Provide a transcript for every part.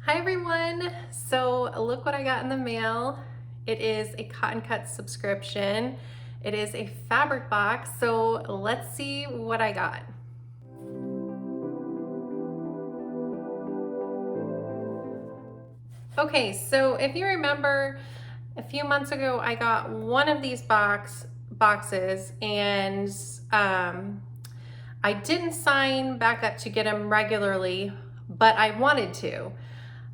Hi everyone! So look what I got in the mail. It is a Cotton Cut subscription. It is a fabric box, so let's see what I got. Okay, so if you remember, a few months ago I got one of these boxes and I didn't sign back up to get them regularly, but I wanted to.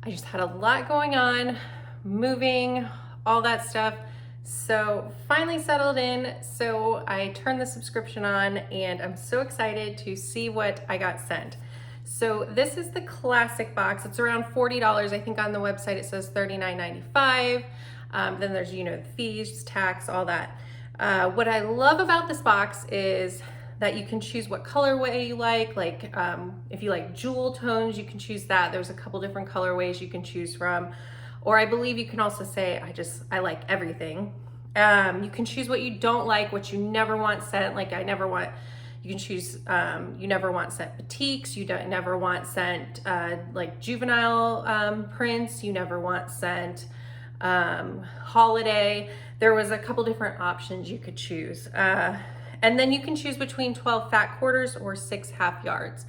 I just had a lot going on, moving, all that stuff. So finally settled in, so I turned the subscription on and I'm so excited to see what I got sent. So this is the classic box. It's around $40. I think on the website it says $39.95. Then there's, the fees, tax, all that. What I love about this box is that you can choose what colorway you like. If you like jewel tones, you can choose that. There's a couple different colorways you can choose from. Or I believe you can also say, I like everything. You can choose what you don't like, what you never want sent. You can choose, you never want sent batiks, you never want sent like juvenile prints, you never want sent holiday. There was a couple different options you could choose. And then you can choose between 12 fat quarters or 6 half yards.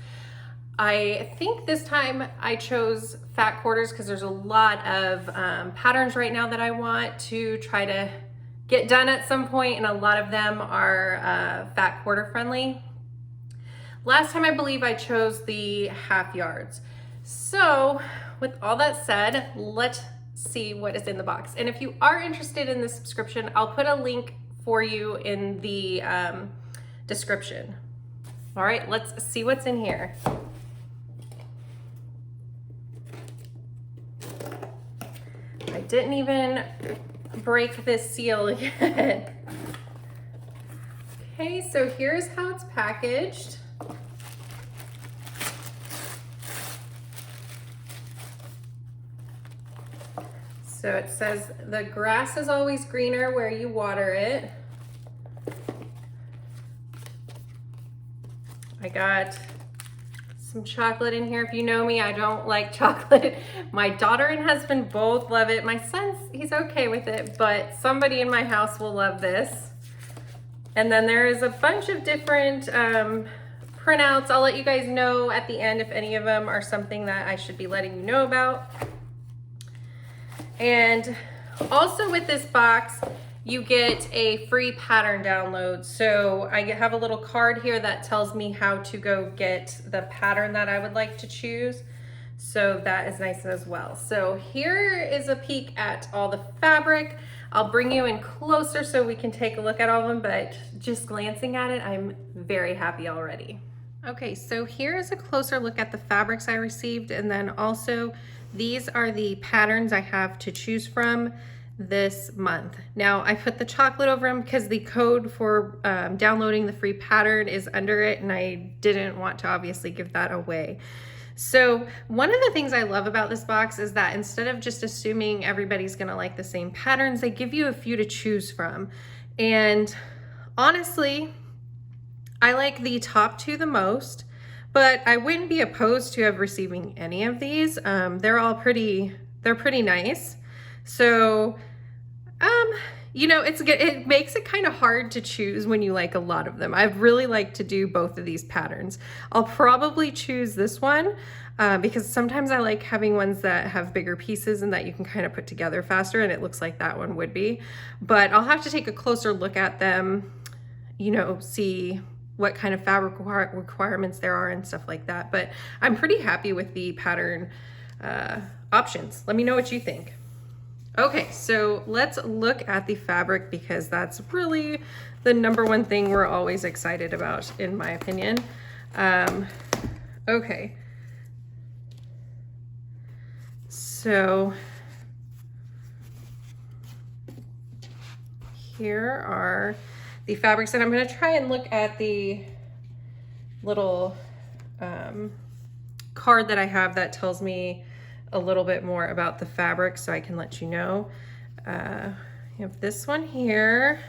I think this time I chose fat quarters because there's a lot of patterns right now that I want to try to get done at some point, and a lot of them are fat quarter friendly. Last time I believe I chose the half yards. So with all that said, let's see what is in the box. And if you are interested in this subscription, I'll put a link for you in the description. All right, let's see what's in here. I didn't even break this seal yet. Okay, so here's how it's packaged. So it says, the grass is always greener where you water it. I got some chocolate in here. If you know me, I don't like chocolate. My daughter and husband both love it. My son, he's okay with it, but somebody in my house will love this. And then there is a bunch of different printouts. I'll let you guys know at the end if any of them are something that I should be letting you know about. And also with this box, you get a free pattern download. So I have a little card here that tells me how to go get the pattern that I would like to choose. So that is nice as well. So here is a peek at all the fabric. I'll bring you in closer so we can take a look at all of them, but just glancing at it, I'm very happy already. Okay, so here is a closer look at the fabrics I received, and then also these are the patterns I have to choose from this month. Now I put the chocolate over them because the code for downloading the free pattern is under it, and I didn't want to obviously give that away. So one of the things I love about this box is that instead of just assuming everybody's gonna like the same patterns, they give you a few to choose from. And honestly, I like the top two the most, but I wouldn't be opposed to receiving any of these. They're pretty nice. So, it makes it kind of hard to choose when you like a lot of them. I'd really like to do both of these patterns. I'll probably choose this one because sometimes I like having ones that have bigger pieces and that you can kind of put together faster, and it looks like that one would be. But I'll have to take a closer look at them, see what kind of fabric requirements there are and stuff like that. But I'm pretty happy with the pattern options. Let me know what you think. Okay, so let's look at the fabric because that's really the number one thing we're always excited about, in my opinion. Okay. So here are the fabrics, and I'm going to try and look at the little card that I have that tells me a little bit more about the fabric so I can let you know. You have this one here.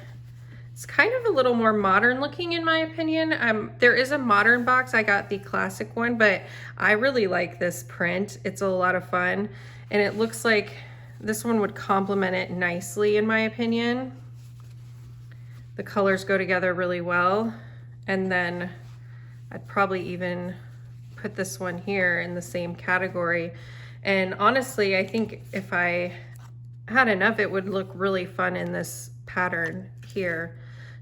It's kind of a little more modern looking in my opinion. There is a modern box. I got the classic one, but I really like this print. It's a lot of fun, and it looks like this one would complement it nicely in my opinion. The colors go together really well, and then I'd probably even put this one here in the same category. And honestly, I think if I had enough, it would look really fun in this pattern here.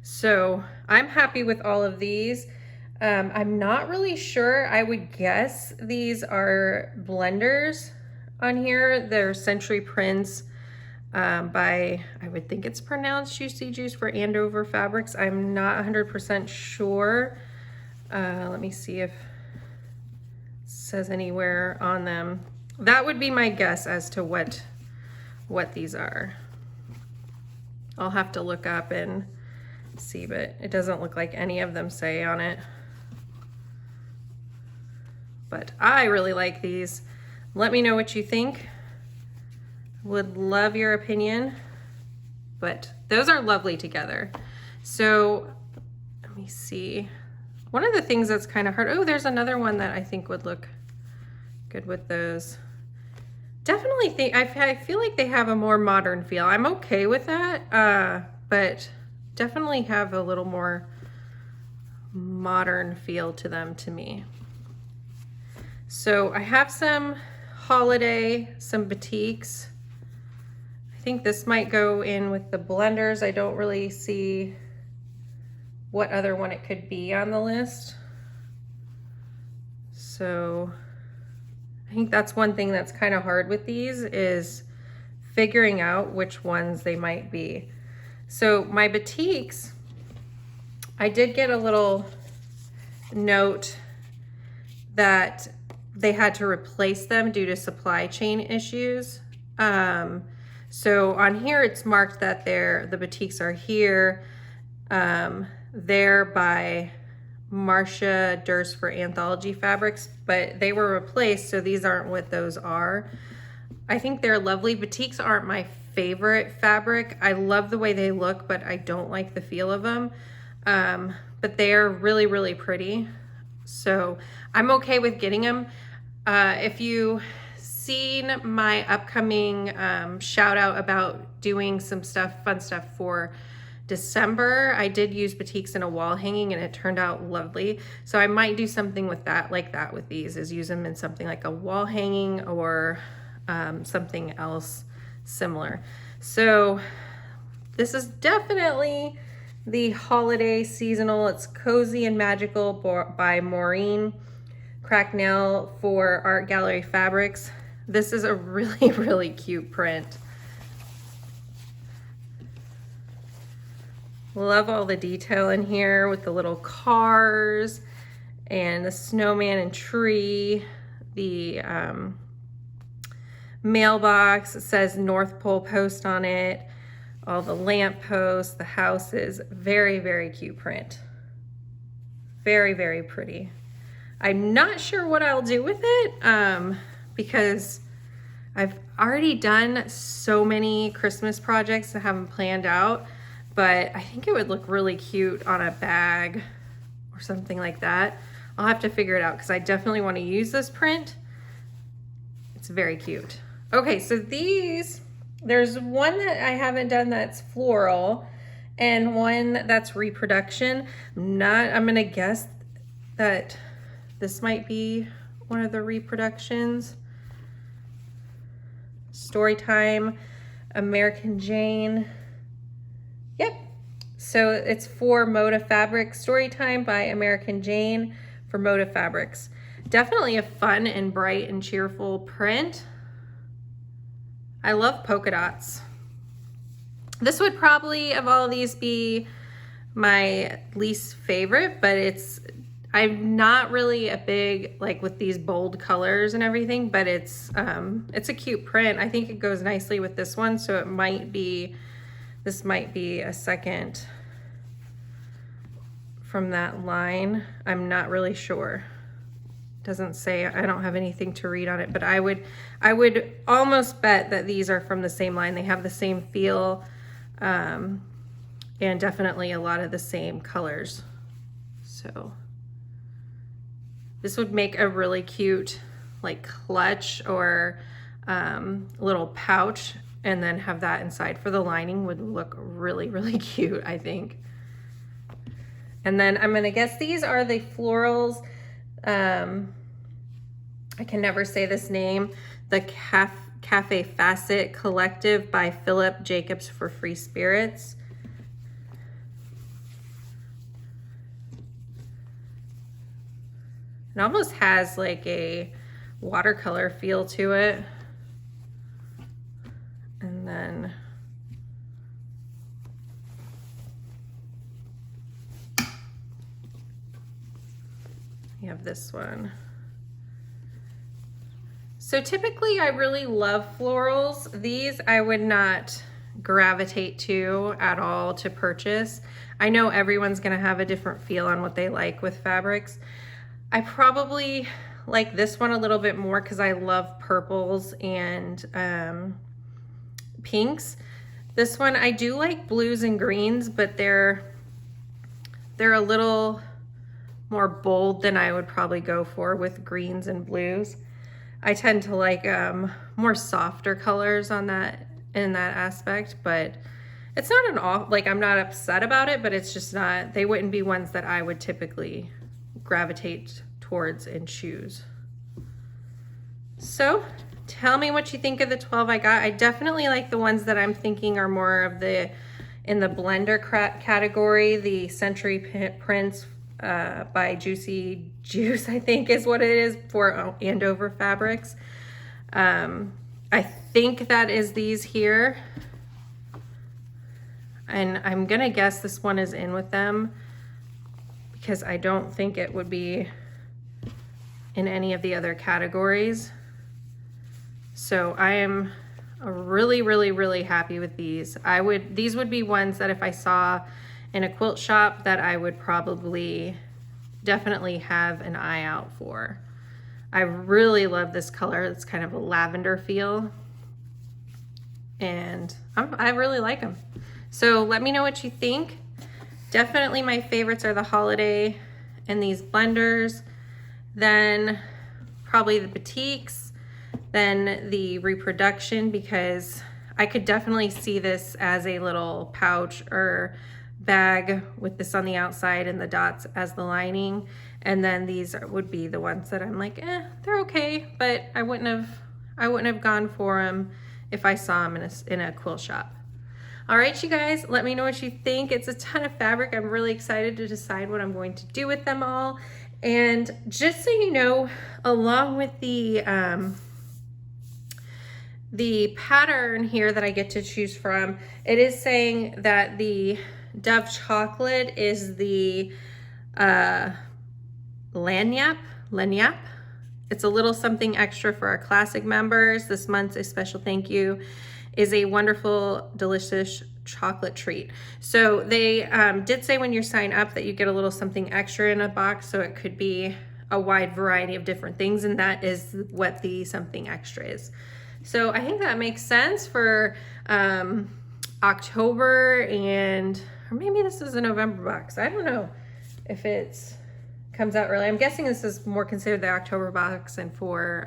So I'm happy with all of these. I'm not really sure. I would guess these are blenders on here. They're Century Prints by, I would think it's pronounced Juicy Juice for Andover Fabrics. I'm not 100% sure. Let me see if it says anywhere on them. That would be my guess as to what these are. I'll have to look up and see, but it doesn't look like any of them say on it. But I really like these. Let me know what you think. Would love your opinion, but those are lovely together. So let me see. One of the things that's kind of hard, oh, there's another one that I think would look good with those. Definitely think, I feel like they have a more modern feel. I'm okay with that, but definitely have a little more modern feel to them to me. So I have some holiday, some batiks. I think this might go in with the blenders. I don't really see what other one it could be on the list. So I think that's one thing that's kind of hard with these, is figuring out which ones they might be. So my batiks, I did get a little note that they had to replace them due to supply chain issues. So on here it's marked that the batiks are here. They're by Marcia Durst for Anthology Fabrics, but they were replaced, so these aren't what those are. I think they're lovely. Batiks aren't my favorite fabric. I love the way they look, but I don't like the feel of them. But they're really, really pretty. So I'm okay with getting them. If you seen my upcoming shout out about doing some fun stuff for December, I did use batiks in a wall hanging and it turned out lovely. So I might do something with that, like that with these, is use them in something like a wall hanging or something else similar. So this is definitely the holiday seasonal. It's Cozy and Magical by Maureen Cracknell for Art Gallery Fabrics. This is a really, really cute print. Love all the detail in here with the little cars and the snowman and tree. The mailbox, it says North Pole Post on it. All the lamp posts, the houses. Very, very cute print. Very, very pretty. I'm not sure what I'll do with it because I've already done so many Christmas projects that haven't planned out. But I think it would look really cute on a bag or something like that. I'll have to figure it out because I definitely want to use this print. It's very cute. Okay, so these, there's one that I haven't done that's floral and one that's reproduction. I'm gonna guess that this might be one of the reproductions. Storytime, American Jane. Yep, so it's for Moda Fabrics. Storytime by American Jane for Moda Fabrics. Definitely a fun and bright and cheerful print. I love polka dots. This would probably, of all of these, be my least favorite, but I'm not really a big, like with these bold colors and everything, but it's a cute print. I think it goes nicely with this one, so it might be, this might be a second from that line. I'm not really sure. Doesn't say, I don't have anything to read on it, but I would almost bet that these are from the same line. They have the same feel. and definitely a lot of the same colors. So this would make a really cute like clutch or little pouch, and then have that inside for the lining would look really, really cute, I think. And then I'm gonna guess these are the florals. I can never say this name. The Cafe Facet Collective by Philip Jacobs for Free Spirits. It almost has like a watercolor feel to it. And then you have this one. So typically I really love florals. These I would not gravitate to at all to purchase. I know everyone's gonna have a different feel on what they like with fabrics. I probably like this one a little bit more because I love purples and pinks. This one, I do like blues and greens, but they're a little more bold than I would probably go for with greens and blues. I tend to like more softer colors on that, in that aspect, but it's not an off, like I'm not upset about it, but it's just not, they wouldn't be ones that I would typically gravitate towards and choose. So tell me what you think of the 12 I got. I definitely like the ones that I'm thinking are more of the, in the blender category, the Century Prints by Juicy Juice, I think is what it is, for Andover Fabrics. I think that is these here. And I'm gonna guess this one is in with them because I don't think it would be in any of the other categories. So I am really, really, really happy with these. These would be ones that if I saw in a quilt shop that I would probably definitely have an eye out for. I really love this color. It's kind of a lavender feel, and I really like them. So let me know what you think. Definitely my favorites are the holiday and these blenders, then probably the batiks, then the reproduction, because I could definitely see this as a little pouch or bag with this on the outside and the dots as the lining. And then these would be the ones that I'm like, they're okay, but I wouldn't have gone for them if I saw them in a quilt shop. All right, you guys, let me know what you think. It's a ton of fabric. I'm really excited to decide what I'm going to do with them all. And just so you know, along with the pattern here that I get to choose from, it is saying that the Dove Chocolate is the lanyap. It's a little something extra for our classic members. This month's a special thank you is a wonderful, delicious chocolate treat. So they did say when you sign up that you get a little something extra in a box, so it could be a wide variety of different things, and that is what the something extra is. So I think that makes sense for October, or maybe this is a November box. I don't know if it's comes out early. I'm guessing this is more considered the October box and for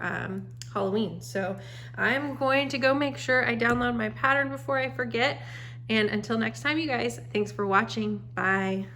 Halloween. So I'm going to go make sure I download my pattern before I forget. And until next time, you guys, thanks for watching. Bye.